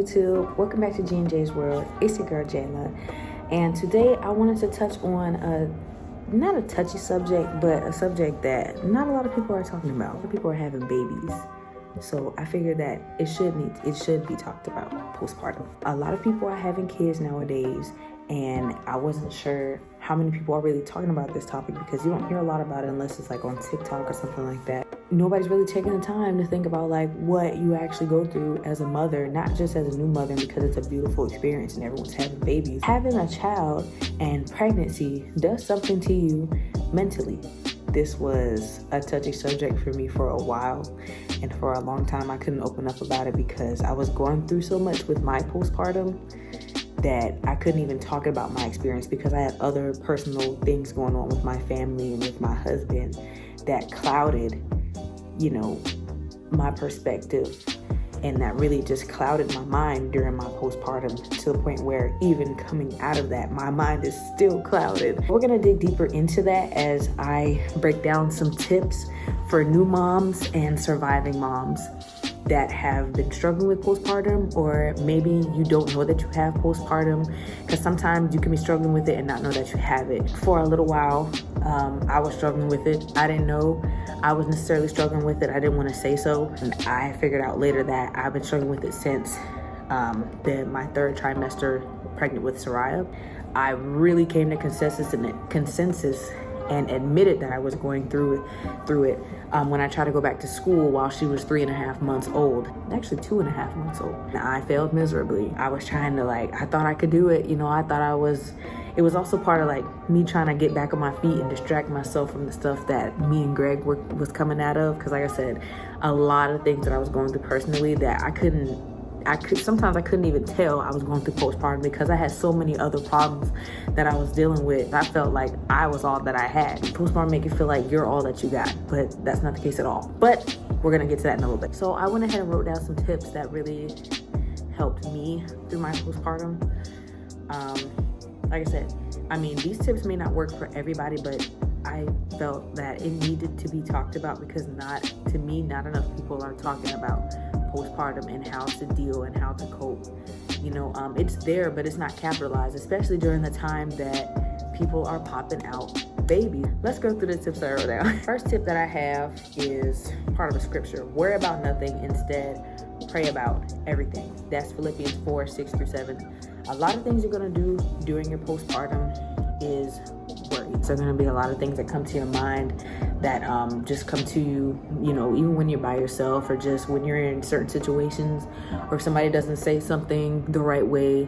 YouTube? Welcome back to G&J's World. It's your girl Jayla, and today I wanted to touch on not a touchy subject, but a subject that not a lot of people are talking about. A lot of people are having babies, so I figured that it should be talked about. Postpartum. A lot of people are having kids nowadays, and I wasn't sure how many people are really talking about this topic because you don't hear a lot about it unless it's like on TikTok or something like that. Nobody's really taking the time to think about like what you actually go through as a mother, not just as a new mother, because it's a beautiful experience and everyone's having babies. Having a child and pregnancy does something to you mentally. This was a touchy subject for me for a while, and for a long time I couldn't open up about it because I was going through so much with my postpartum that I couldn't even talk about my experience because I had other personal things going on with my family and with my husband that clouded, my perspective, and that really just clouded my mind during my postpartum to the point where even coming out of that, my mind is still clouded. We're gonna dig deeper into that as I break down some tips for new moms and surviving moms that have been struggling with postpartum, or maybe you don't know that you have postpartum, because sometimes you can be struggling with it and not know that you have it. For a little while, I was struggling with it. I didn't know I was necessarily struggling with it. I didn't want to say so, and I figured out later that I've been struggling with it since my third trimester pregnant with Soraya. I really came to consensus and admitted that I was going through it when I tried to go back to school while she was 3.5 months old. Actually 2.5 months old. I failed miserably. I was trying to I thought I could do it. It was also part of me trying to get back on my feet and distract myself from the stuff that me and Greg was coming out of. Because like I said, a lot of things that I was going through personally that sometimes I couldn't even tell I was going through postpartum because I had so many other problems that I was dealing with. I felt like I was all that I had. Postpartum make you feel like you're all that you got, but that's not the case at all. But we're gonna get to that in a little bit. So I went ahead and wrote down some tips that really helped me through my postpartum. Like I said, these tips may not work for everybody, but I felt that it needed to be talked about because not enough people are talking about postpartum and how to deal and how to cope. It's there, but it's not capitalized, especially during the time that people are popping out babies. Let's go through the tips I wrote down. First tip that I have is part of a scripture. Worry about nothing, instead pray about everything. That's Philippians 4:6-7. A lot of things you're gonna do during your postpartum is worry. So there are gonna be a lot of things that come to your mind that just come to you, even when you're by yourself or just when you're in certain situations, or if somebody doesn't say something the right way,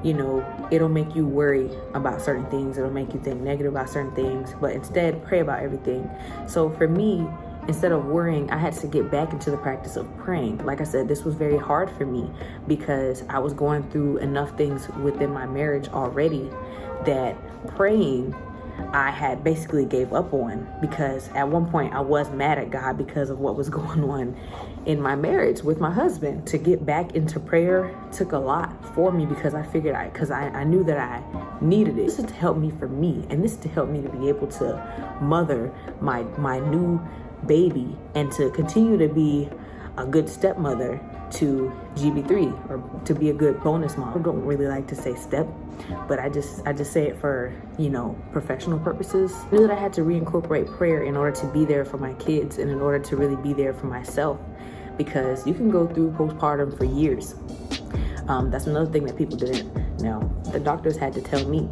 it'll make you worry about certain things. It'll make you think negative about certain things, but instead pray about everything. So for me, instead of worrying, I had to get back into the practice of praying. Like I said, this was very hard for me because I was going through enough things within my marriage already that praying I had basically gave up on, because at one point I was mad at God because of what was going on in my marriage with my husband. To get back into prayer took a lot for me because I figured I knew that I needed it. This is to help me for me, and this is to help me to be able to mother my new baby and to continue to be a good stepmother to GB3, or to be a good bonus mom. I don't really like to say step, but I just say it for, professional purposes. I knew that I had to reincorporate prayer in order to be there for my kids and in order to really be there for myself, because you can go through postpartum for years. That's another thing that people didn't know. The doctors had to tell me,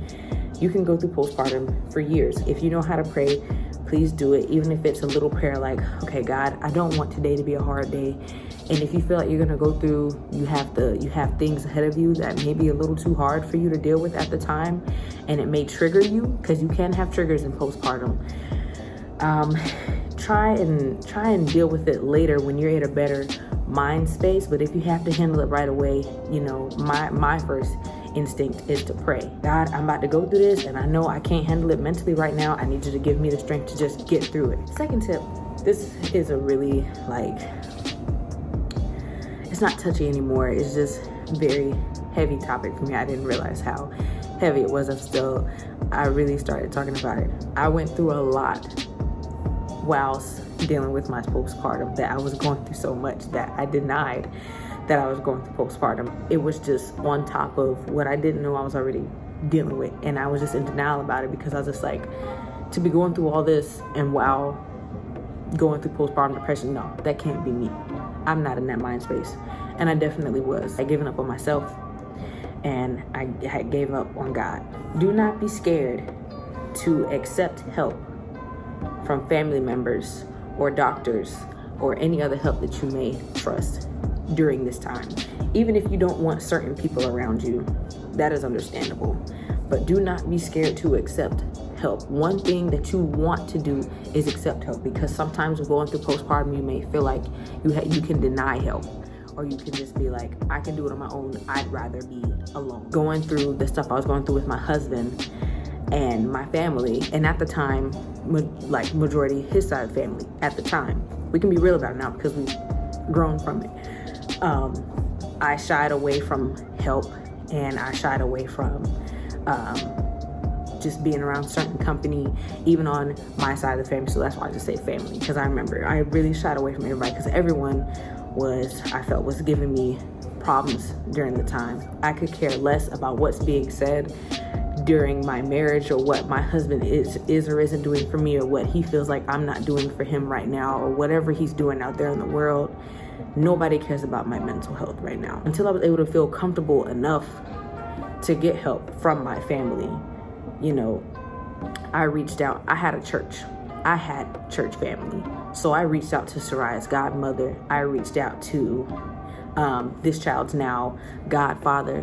you can go through postpartum for years. If you know how to pray, please do it, even if it's a little prayer like, okay, God, I don't want today to be a hard day. And if you feel like you're gonna go through, you have things ahead of you that may be a little too hard for you to deal with at the time, and it may trigger you, because you can have triggers in postpartum. Try and deal with it later when you're in a better mind space. But if you have to handle it right away, my first instinct is to pray. God, I'm about to go through this and I know I can't handle it mentally right now. I need you to give me the strength to just get through it. Second tip, this is a really it's not touchy anymore. It's just very heavy topic for me. I didn't realize how heavy it was until I really started talking about it. I went through a lot whilst dealing with my postpartum, that I was going through so much that I denied that I was going through postpartum. It was just on top of what I didn't know I was already dealing with. And I was just in denial about it, because I was just like, to be going through all this and while going through postpartum depression, no, that can't be me. I'm not in that mind space. And I definitely was. I given up on myself, and I had gave up on God. Do not be scared to accept help from family members or doctors or any other help that you may trust during this time. Even if you don't want certain people around you, that is understandable. But do not be scared to accept help. One thing that you want to do is accept help, because sometimes going through postpartum, you may feel like you can deny help, or you can just be like, I can do it on my own. I'd rather be alone. Going through the stuff I was going through with my husband and my family, and at the time, like majority his side of the family at the time. We can be real about it now because we've grown from it. I shied away from help, and I shied away from just being around certain company, even on my side of the family. So that's why I just say family, because I remember I really shied away from everybody, because everyone I felt was giving me problems during the time. I could care less about what's being said during my marriage, or what my husband is or isn't doing for me, or what he feels like I'm not doing for him right now, or whatever he's doing out there in the world. Nobody cares about my mental health right now. Until I was able to feel comfortable enough to get help from my family, you know, I reached out. I had a church. I had church family. So I reached out to Soraya's godmother. I reached out to this child's now godfather.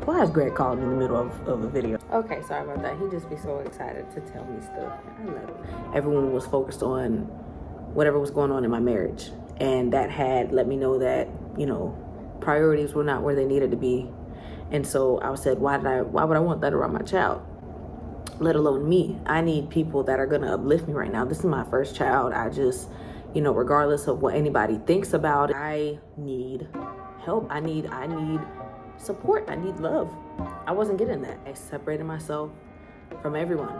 Why is Greg calling in the middle of a video? Okay, sorry about that. He just be so excited to tell me stuff. I love it. Everyone was focused on whatever was going on in my marriage. And that had let me know that, you know, priorities were not where they needed to be. And so I said, why would I want that around my child? Let alone me. I need people that are gonna uplift me right now. This is my first child. I just, you know, regardless of what anybody thinks about it, I need help. I need support. I need love. I wasn't getting that. I separated myself from everyone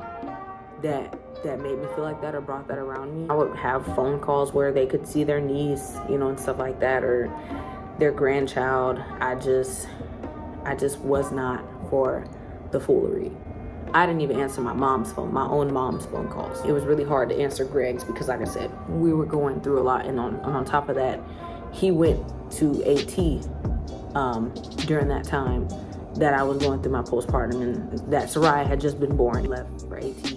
that made me feel like that or brought that around me. I would have phone calls where they could see their niece, you know, and stuff like that, or their grandchild. I just was not for the foolery. I didn't even answer my own mom's phone calls. It was really hard to answer Greg's, because like I said, we were going through a lot. And on top of that, he went to AT during that time that I was going through my postpartum, and that Soraya had just been born, left for AT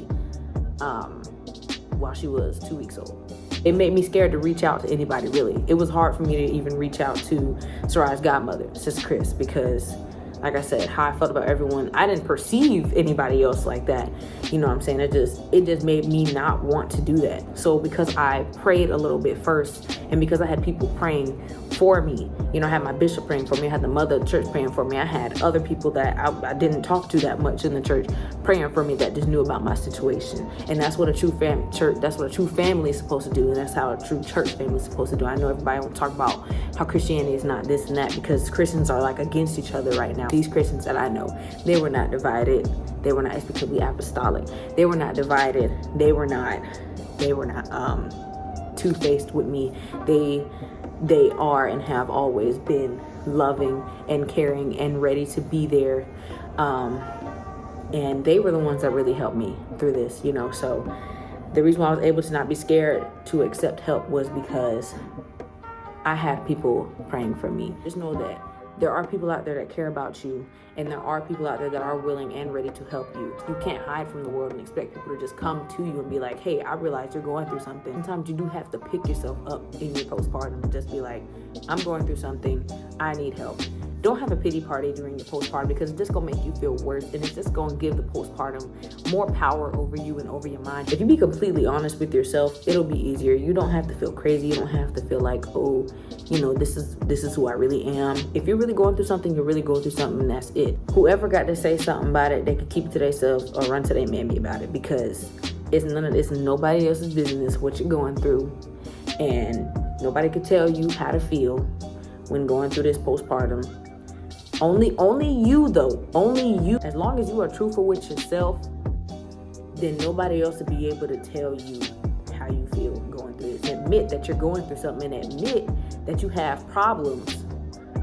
while she was 2 weeks old. It made me scared to reach out to anybody, really. It was hard for me to even reach out to Soraya's godmother, Sis Chris, because like I said, how I felt about everyone, I didn't perceive anybody else like that. You know what I'm saying? It just made me not want to do that. So because I prayed a little bit first, and because I had people praying for me, you know, I had my bishop praying for me, I had the mother of the church praying for me, I had other people that I didn't talk to that much in the church praying for me that just knew about my situation. And that's what a true family is supposed to do, and that's how a true church family is supposed to do. I know everybody will talk about how Christianity is not this and that, because Christians are like against each other right now. These Christians that I know, they were not divided. They were not, it's because we apostolic. They were not divided. They were not two-faced with me. They are and have always been loving and caring and ready to be there. And they were the ones that really helped me through this, you know. So the reason why I was able to not be scared to accept help was because I had people praying for me. Just know that there are people out there that care about you, and there are people out there that are willing and ready to help you. You can't hide from the world and expect people to just come to you and be like, hey, I realize you're going through something. Sometimes you do have to pick yourself up in your postpartum and just be like, I'm going through something, I need help. Don't have a pity party during your postpartum, because it's just gonna make you feel worse, and it's just gonna give the postpartum more power over you and over your mind. If you be completely honest with yourself, it'll be easier. You don't have to feel crazy. You don't have to feel like, oh, you know, this is who I really am. If you're really going through something, you're really going through something, and that's it. Whoever got to say something about it, they can keep it to themselves or run to their mammy about it, because it's nobody else's business what you're going through, and nobody could tell you how to feel when going through this postpartum. Only you though, only you. As long as you are truthful with yourself, then nobody else will be able to tell you how you feel going through this. Admit that you're going through something, and admit that you have problems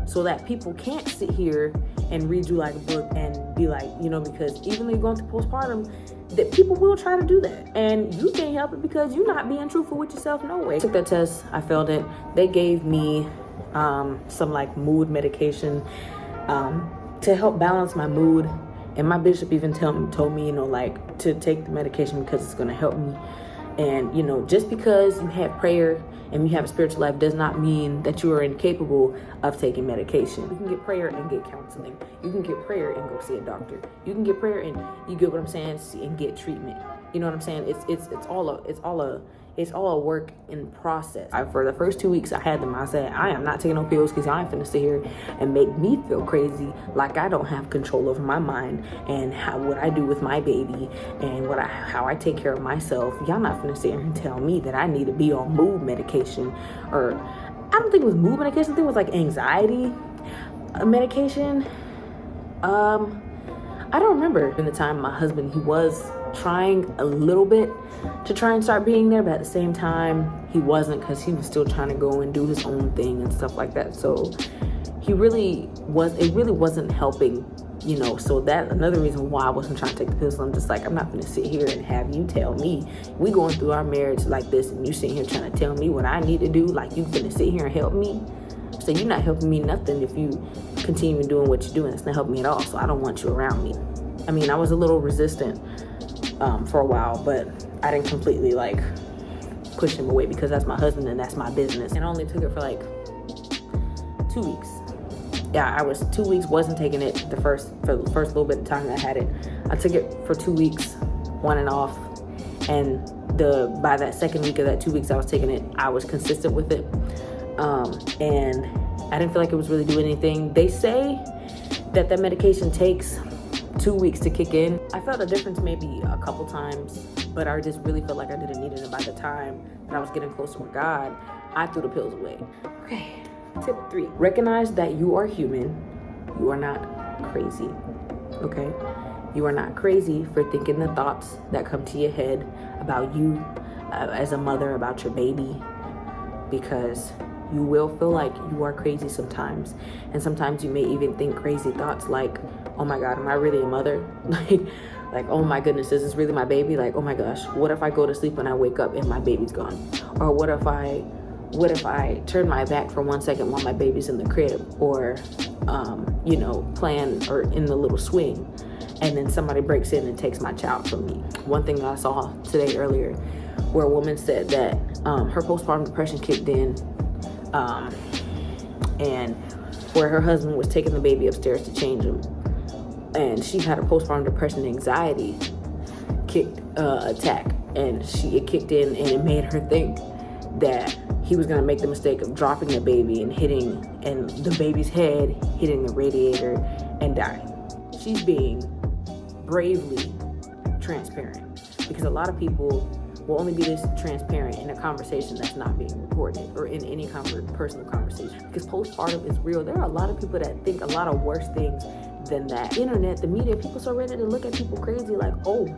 so that people can't sit here and read you like a book and be like, because even though you're going through postpartum, that people will try to do that. And you can't help it because you're not being truthful with yourself no way. I took that test, I failed it. They gave me some like mood medication to help balance my mood. And my bishop even told me, like to take the medication because it's going to help me. And, just because you have prayer and you have a spiritual life does not mean that you are incapable of taking medication. You can get prayer and get counseling. You can get prayer and go see a doctor. You can get prayer and, you get what I'm saying, and get treatment. You know what I'm saying? It's all a work in process. For the first 2 weeks I had them, I said, I am not taking no pills because I ain't finna sit here and make me feel crazy like I don't have control over my mind and what I do with my baby and how I take care of myself. Y'all not finna sit here and tell me that I need to be on mood medication, or I don't think it was mood medication. I think it was like anxiety medication. I don't remember. In the time, my husband, he was trying a little bit to try and start being there, but at the same time he wasn't, because he was still trying to go and do his own thing and stuff like that. So it really wasn't helping, so that's another reason why I wasn't trying to take the pills. I'm just like, I'm not gonna sit here and have you tell me we going through our marriage like this and you sitting here trying to tell me what I need to do, like you gonna sit here and help me. So you're not helping me nothing if you continue doing what you're doing. It's not helping me at all. So I don't want you around me. I mean, I was a little resistant for a while, but I didn't completely like push him away because that's my husband and that's my business. And I only took it for like 2 weeks. Yeah, I was 2 weeks, wasn't taking it for the first little bit of time that I had it. I took it for 2 weeks, on and off. And by that second week of that 2 weeks I was taking it, I was consistent with it. And I didn't feel like it was really doing anything. They say that medication takes 2 weeks to kick in. I felt a difference maybe a couple times, but I just really felt like I didn't need it. And by the time that I was getting closer with God, I threw the pills away. Okay, tip 3. Recognize that you are human. You are not crazy, okay? You are not crazy for thinking the thoughts that come to your head about you as a mother, about your baby, because you will feel like you are crazy sometimes. And sometimes you may even think crazy thoughts like, oh my God, am I really a mother? like, oh my goodness, is this really my baby? Like, oh my gosh, what if I go to sleep and I wake up and my baby's gone? Or what if I turn my back for 1 second while my baby's in the crib, or, playing or in the little swing, and then somebody breaks in and takes my child from me. One thing that I saw today earlier, where a woman said that her postpartum depression kicked in, and where her husband was taking the baby upstairs to change him, and she had a postpartum depression anxiety attack, and it kicked in, and it made her think that he was going to make the mistake of dropping the baby and the baby's head hitting the radiator and die. She's being bravely transparent, because a lot of people will only be this transparent in a conversation that's not being recorded, or in any personal conversation, because postpartum is real. There are a lot of people that think a lot of worse things than that. Internet, the media, people so ready to look at people crazy like, oh,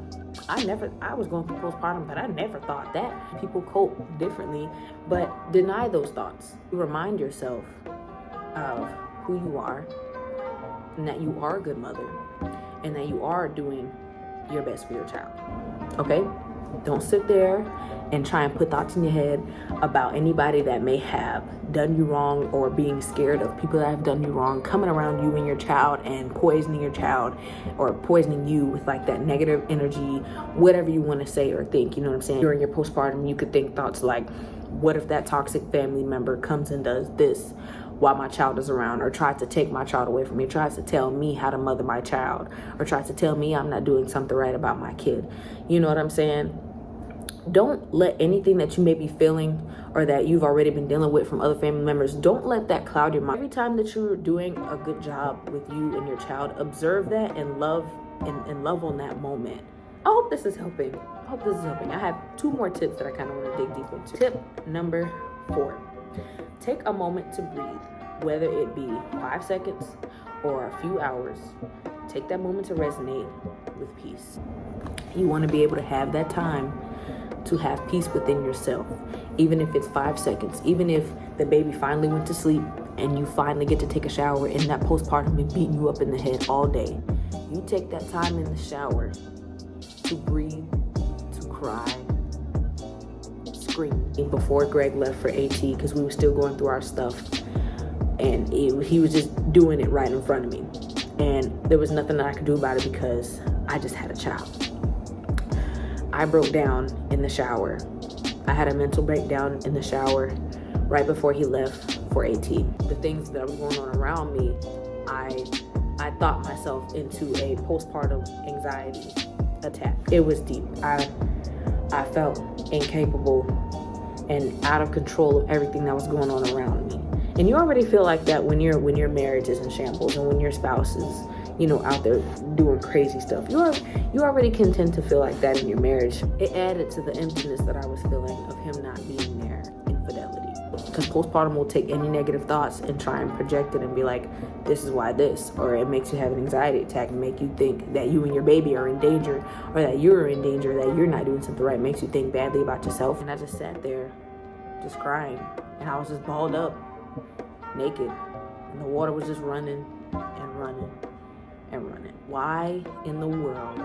I was going through postpartum, but I never thought that. People cope differently, but deny those thoughts. Remind yourself of who you are, and that you are a good mother, and that you are doing your best for your child, okay? Don't sit there and try and put thoughts in your head about anybody that may have done you wrong, or being scared of people that have done you wrong coming around you and your child and poisoning your child, or poisoning you with like that negative energy, whatever you want to say or think. You know what I'm saying? During your postpartum, you could think thoughts like, what if that toxic family member comes and does this while my child is around, or tries to take my child away from me, tries to tell me how to mother my child, or tries to tell me I'm not doing something right about my kid. You know what I'm saying? Don't let anything that you may be feeling, or that you've already been dealing with from other family members, don't let that cloud your mind. Every time that you're doing a good job with you and your child, observe that and love on that moment. I hope this is helping. I have 2 more tips that I kind of want to dig deep into. Tip number 4. Take a moment to breathe, whether it be 5 seconds or a few hours. Take that moment to resonate with peace. You want to be able to have that time to have peace within yourself. even if it's 5 seconds, even if the baby finally went to sleep and you finally get to take a shower and that postpartum been beating you up in the head all day. You take that time in the shower to breathe, to cry, scream. Before Greg left for AT, because we were still going through our stuff, and he was just doing it right in front of me. And there was nothing that I could do about it because I just had a child. I broke down in the shower. I had a mental breakdown in the shower right before he left for AT. The things that were going on around me, I thought myself into a postpartum anxiety attack. It was deep. I felt incapable and out of control of everything that was going on around me. And you already feel like that when your marriage is in shambles and when your spouse is, out there doing crazy stuff. You already can tend to feel like that in your marriage. It added to the emptiness that I was feeling of him not being there, infidelity. Because postpartum will take any negative thoughts and try and project it and be like, this is why this, or it makes you have an anxiety attack and make you think that you and your baby are in danger, or that you're in danger, that you're not doing something right, makes you think badly about yourself. And I just sat there just crying, and I was just balled up, naked, and the water was just running and running and running. Why in the world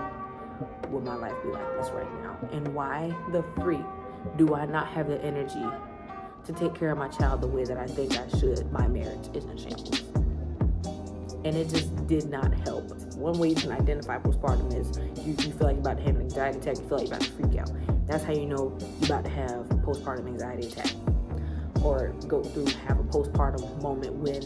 would my life be like this right now? And why the freak do I not have the energy to take care of my child the way that I think I should? My marriage is in shambles. And it just did not help. One way you can identify postpartum is you feel like you're about to have an anxiety attack, you feel like you're about to freak out. That's how you know you're about to have a postpartum anxiety attack. Or have a postpartum moment when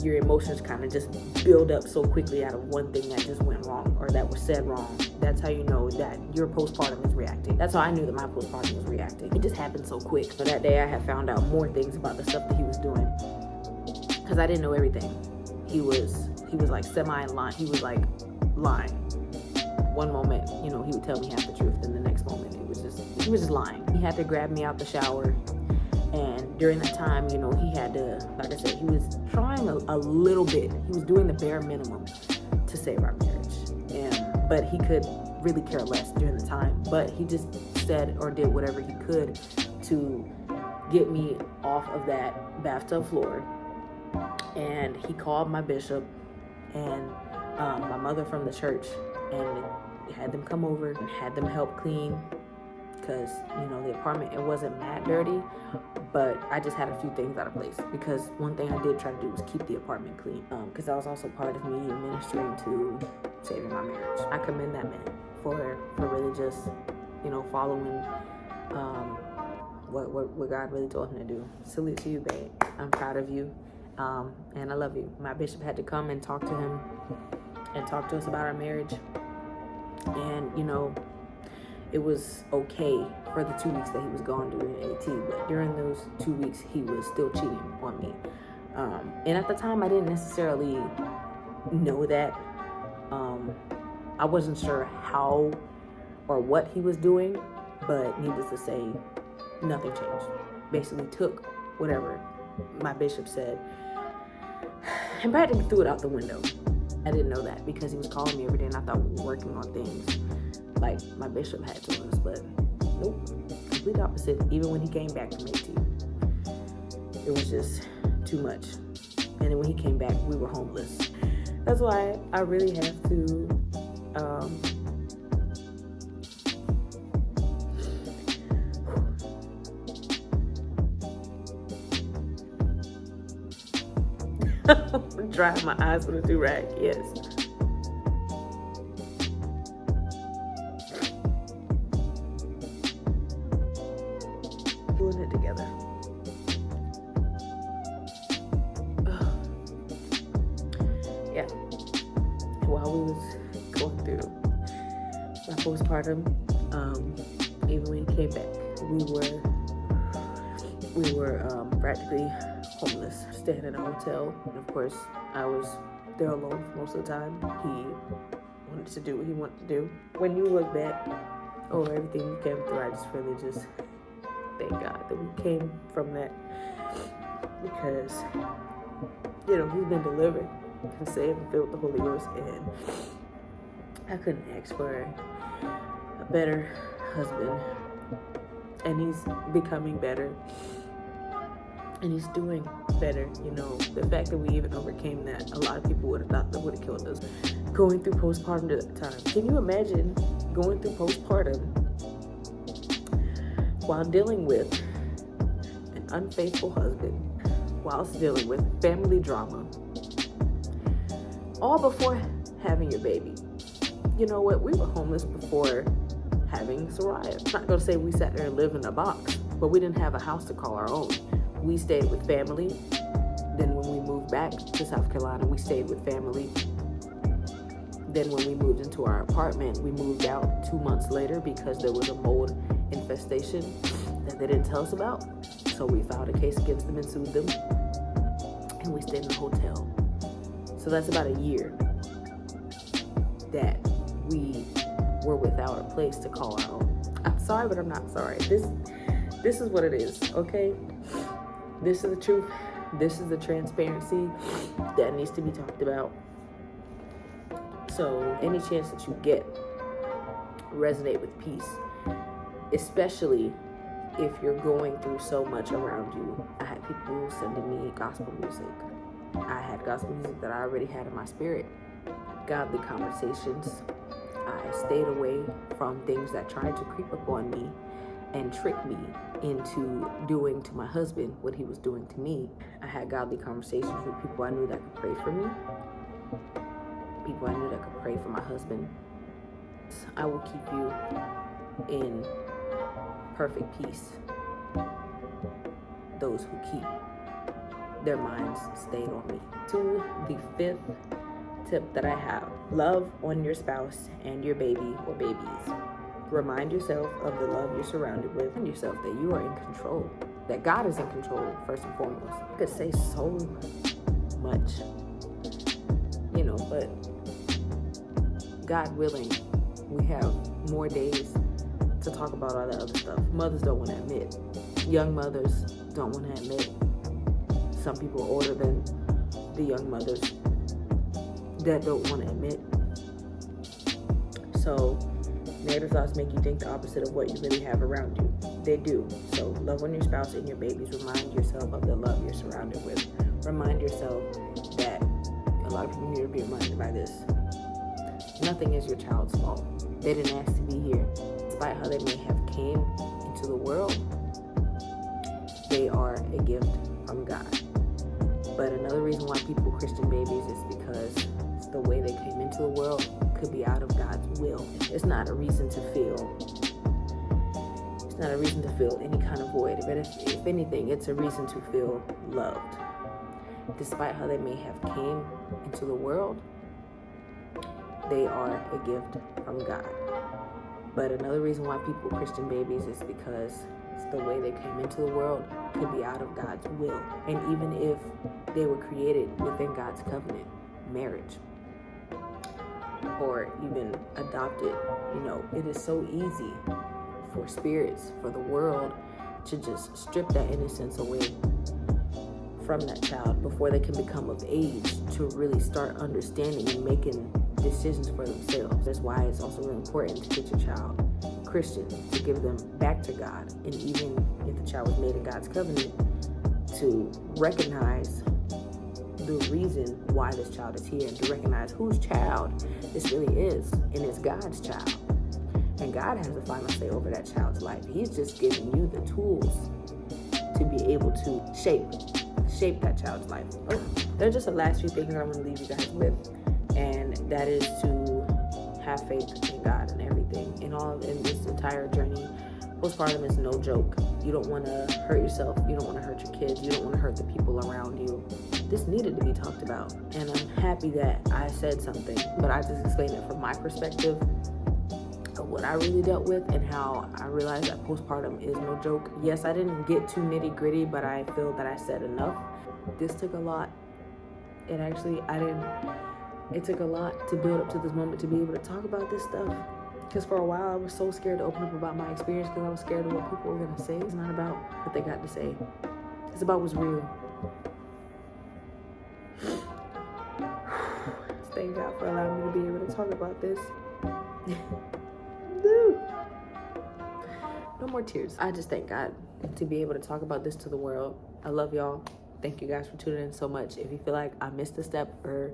your emotions kind of just build up so quickly out of one thing that just went wrong or that was said wrong. That's how you know that your postpartum is reacting. That's how I knew that my postpartum was reacting. It just happened so quick. So that day I had found out more things about the stuff that he was doing, because I didn't know everything. He was like semi-lying. He was like lying. One moment, he would tell me half the truth, then the next moment he was just lying. He had to grab me out the shower. And during that time, he had to, like I said, he was trying a little bit. He was doing the bare minimum to save our marriage. But he could really care less during the time. But he just said or did whatever he could to get me off of that bathtub floor. And he called my bishop and my mother from the church and had them come over and had them help clean. Because, the apartment, it wasn't that dirty, but I just had a few things out of place. Because one thing I did try to do was keep the apartment clean. Because that was also part of me ministering to saving my marriage. I commend that man for really just, following what God really told him to do. Salute to you, babe. I'm proud of you. And I love you. My bishop had to come and talk to him and talk to us about our marriage. And, it was okay for the 2 weeks that he was gone during AT, but during those 2 weeks, he was still cheating on me. And at the time, I didn't necessarily know that. I wasn't sure how or what he was doing, but needless to say, nothing changed. Basically took whatever my bishop said and practically threw it out the window. I didn't know that because he was calling me every day and I thought we were working on things like my bishop had told us, but nope, complete opposite. Even when he came back from AT, it was just too much. And then when he came back, we were homeless. That's why I really have to dry my eyes with a do-rag, yes. Doing it together. Yeah. While we was going through my postpartum, even when he came back, we were practically homeless, staying in a hotel. And of course, I was there alone for most of the time. He wanted to do what he wanted to do. When you look back over everything we came through, I just really just thank God that we came from that, because he's been delivered and saved and filled with the Holy Ghost, and I couldn't ask for a better husband and he's becoming better. And he's doing better. You know, the fact that we even overcame that, a lot of people would have thought that would have killed us. Going through postpartum at the time. Can you imagine going through postpartum while dealing with an unfaithful husband, whilst dealing with family drama, all before having your baby? You know what? We were homeless before having Soraya. I'm not going to say we sat there and lived in a box, but we didn't have a house to call our own. We stayed with family. Then when we moved back to South Carolina, we stayed with family. Then when we moved into our apartment, we moved out 2 months later because there was a mold infestation that they didn't tell us about. So we filed a case against them and sued them. And we stayed in a hotel. So that's about a year that we were without a place to call our own. I'm sorry, but I'm not sorry. This is what it is, okay? This is the truth. This is the transparency that needs to be talked about. So any chance that you get, resonate with peace, especially if you're going through so much around you. I had people sending me gospel music. I had gospel music that I already had in my spirit. Godly conversations. I stayed away from things that tried to creep up on me and trick me into doing to my husband what he was doing to me. I had godly conversations with people I knew that could pray for me. People I knew that could pray for my husband. I will keep you in perfect peace. Those who keep their minds stayed on me. To the fifth tip that I have: love on your spouse and your baby or babies. Remind yourself of the love you're surrounded with, and yourself that you are in control, that God is in control first and foremost. I could say so much, you know, but God willing, we have more days to talk about all that other stuff. Mothers don't want to admit. Young mothers don't want to admit. Some people older than the young mothers that don't want to admit. So negative thoughts make you think the opposite of what you really have around you. They do. So love on your spouse and your babies. Remind yourself of the love you're surrounded with. Remind yourself that a lot of people need to be reminded by this. Nothing is your child's fault. They didn't ask to be here. Despite how they may have came into the world, they are a gift from God. But another reason why people Christian babies is because it's the way they came into the world could be out of God's will. It's not a reason to feel. It's not a reason to feel any kind of void. If anything, it's a reason to feel loved. Despite how they may have came into the world, they are a gift from God. But another reason why people Christian babies is because it's the way they came into the world could be out of God's will. And even if they were created within God's covenant, marriage, or even adopted, you know, it is so easy for spirits, for the world to just strip that innocence away from that child before they can become of age to really start understanding and making decisions for themselves. That's why it's also really important to get your child Christian, to give them back to God. And even if the child was made in God's covenant, to recognize the reason why this child is here and to recognize whose child this really is. And it's God's child. And God has the final say over that child's life. He's just giving you the tools to be able to shape that child's life. Oh, there are just the last few things I want to leave you guys with. And that is to have faith in God and everything. In this entire journey, postpartum is no joke. You don't want to hurt yourself. You don't want to hurt your kids. You don't want to hurt the people around you. This needed to be talked about. And I'm happy that I said something. But I just explained it from my perspective of what I really dealt with and how I realized that postpartum is no joke. Yes, I didn't get too nitty gritty, but I feel that I said enough. This took a lot. It took a lot to build up to this moment to be able to talk about this stuff. Because for a while, I was so scared to open up about my experience because I was scared of what people were going to say. It's not about what they got to say. It's about what's real. Thank God for allowing me to be able to talk about this. No more tears. I just thank God to be able to talk about this to the world. I love y'all. Thank you guys for tuning in so much. If you feel like I missed a step, or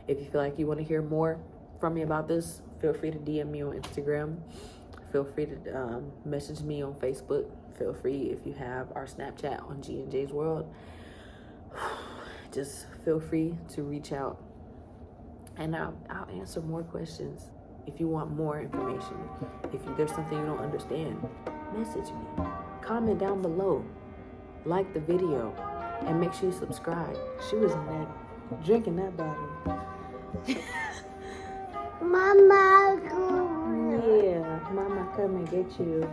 if you feel like you want to hear more from me about this, feel free to DM me on Instagram. Feel free to message me on Facebook. Feel free, if you have our Snapchat on G&J's World, just feel free to reach out, and I'll answer more questions. If you want more information, if there's something you don't understand, message me. Comment down below. Like the video. And make sure you subscribe. She was in there drinking that bottle. Mama. Yeah, Mama come and get you.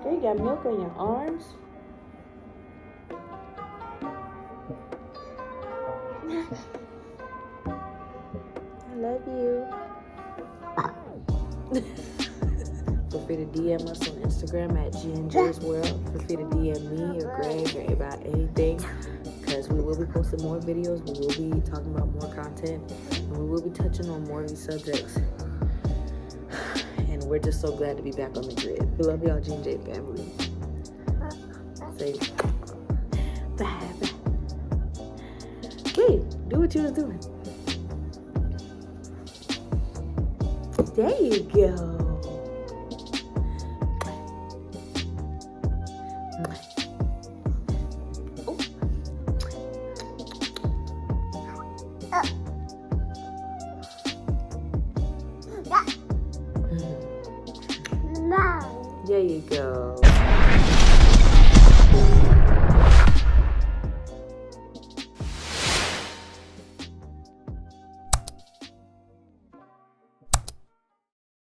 Girl, you got milk on your arms? I love you. Feel free to DM us on Instagram at G&J's World. Feel free to DM me or Greg or about anything, because we will be posting more videos. We will be talking about more content, and we will be touching on more of these subjects. And we're just so glad to be back on the grid. We love y'all, G&J family. Say bye. Wait, do what you was doing. There you go.